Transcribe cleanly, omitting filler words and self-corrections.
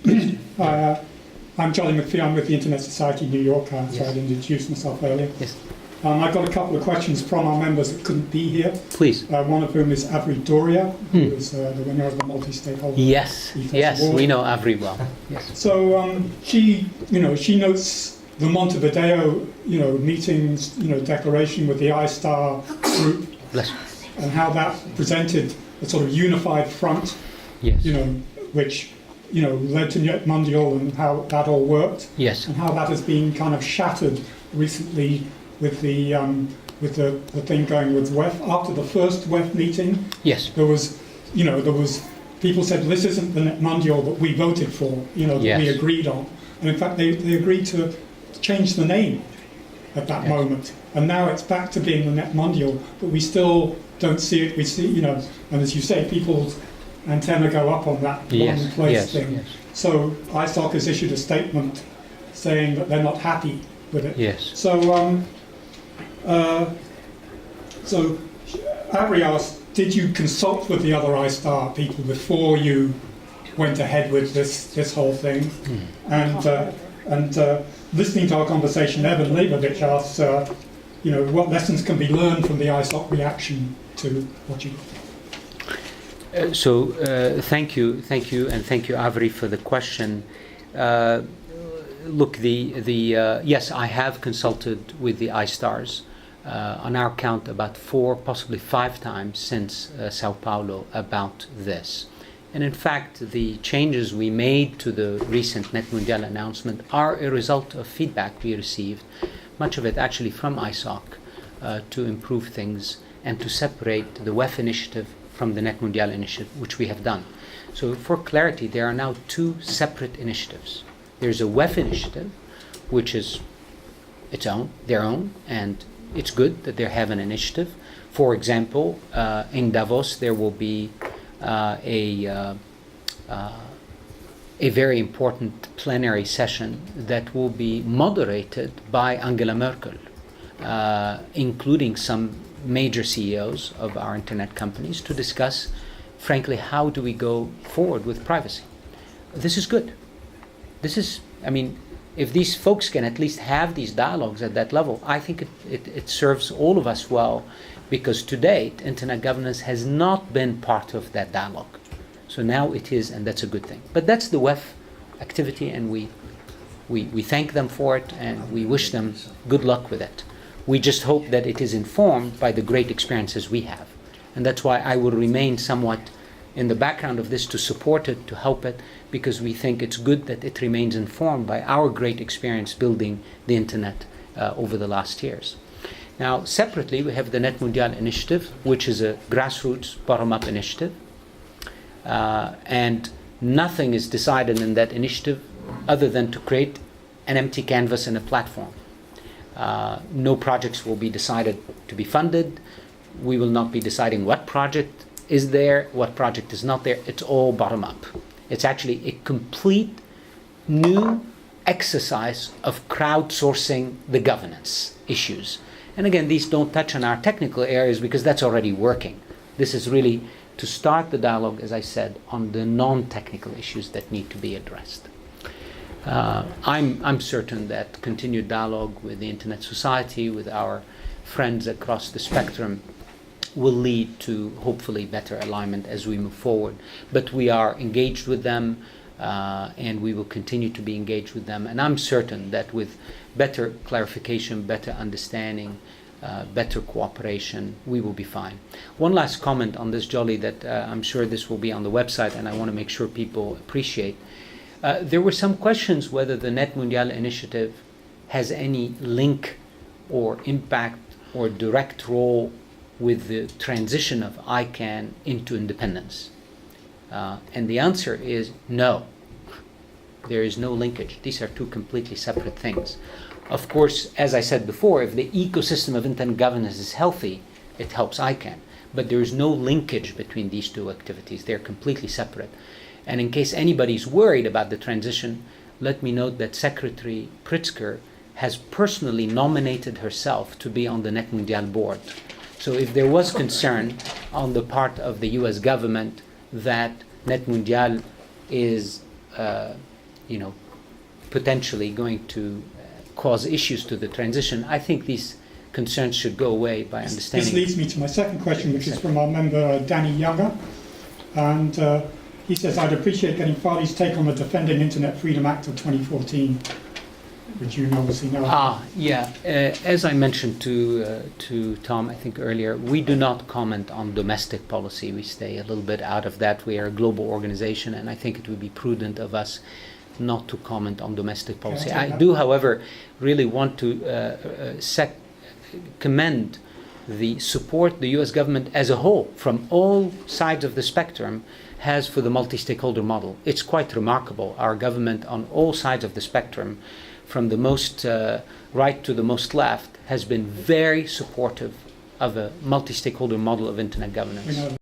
I'm Jolly McPhee. I'm with the Internet Society New York. I tried to introduce myself earlier. Yes. I've got a couple of questions from our members that couldn't be here. Please. One of whom is Avri Doria, who is the winner of the multi-stakeholder. Yes. Yes, award. we know Avri well. Yes. So she notes the Montevideo, meetings, declaration with the I-Star group, Bless you. and how that presented a sort of unified front, Yes. which led to NetMundial and how that all worked. Yes. And how that has been kind of shattered recently with the thing going with WEF. After the first WEF meeting, Yes. there was people said, well, this isn't the NetMundial that we voted for, that Yes. we agreed on. And in fact, they agreed to change the name at that moment. And now it's back to being the NetMundial, but we still don't see it. We see, and as you say, people's antenna go up on that one place thing. Yes. So ISOC has issued a statement saying that they're not happy with it. Yes. So Avery asked, did you consult with the other I-Star people before you went ahead with this whole thing? And listening to our conversation, Evan Leibovich asks, what lessons can be learned from the ISOC reaction to what you... Thank you, and thank you, Avri, for the question. Look, yes, I have consulted with the I-Stars on our count about 4, possibly 5 times since Sao Paulo about this. And in fact, the changes we made to the recent NetMundial announcement are a result of feedback we received, much of it actually from ISOC, to improve things and to separate the WEF initiative from the NetMundial initiative, which we have done. So for clarity, there are now 2 separate initiatives. There's a WEF initiative, which is their own, and it's good that they have an initiative. For example, in Davos, there will be a very important plenary session that will be moderated by Angela Merkel, including some major CEOs of our internet companies, to discuss, frankly, how do we go forward with privacy. This is good. If these folks can at least have these dialogues at that level, I think it serves all of us well, because to date, internet governance has not been part of that dialogue. So now it is, and that's a good thing. But that's the WEF activity, and we thank them for it, and we wish them good luck with it. We just hope that it is informed by the great experiences we have. And that's why I will remain somewhat in the background of this to support it, to help it, because we think it's good that it remains informed by our great experience building the internet over the last years. Now, separately, we have the NetMundial Initiative, which is a grassroots, bottom-up initiative. And nothing is decided in that initiative other than to create an empty canvas and a platform. No projects will be decided to be funded. We will not be deciding what project is there, what project is not there. It's all bottom-up. It's actually a complete new exercise of crowdsourcing the governance issues. And again, these don't touch on our technical areas because that's already working. This is really to start the dialogue, as I said, on the non-technical issues that need to be addressed. I'm certain that continued dialogue with the Internet Society, with our friends across the spectrum, will lead to hopefully better alignment as we move forward. But we are engaged with them, and we will continue to be engaged with them. And I'm certain that with better clarification, better understanding, better cooperation, we will be fine. One last comment on this, Jolly, that I'm sure this will be on the website, and I want to make sure people appreciate. There were some questions whether the NetMundial Initiative has any link or impact or direct role with the transition of ICANN into independence. And the answer is no. There is no linkage. These are 2 completely separate things. Of course, as I said before, if the ecosystem of internet governance is healthy, it helps ICANN. But there is no linkage between these 2 activities. They're completely separate. And in case anybody's worried about the transition, let me note that Secretary Pritzker has personally nominated herself to be on the NetMundial board. So if there was concern on the part of the US government that NetMundial is potentially going to cause issues to the transition, I think these concerns should go away by understanding. This leads me to my second question, which is from our member Danny Younger, and he says, I'd appreciate getting Fadi's take on the Defending Internet Freedom Act of 2014, which you obviously know. As I mentioned to Tom, I think earlier, we do not comment on domestic policy. We stay a little bit out of that. We are a global organization, and I think it would be prudent of us not to comment on domestic policy. I do, however, really want to commend the support the U.S. government as a whole, from all sides of the spectrum, has for the multi-stakeholder model. It's quite remarkable. Our government on all sides of the spectrum, from the most right to the most left, has been very supportive of a multi-stakeholder model of internet governance.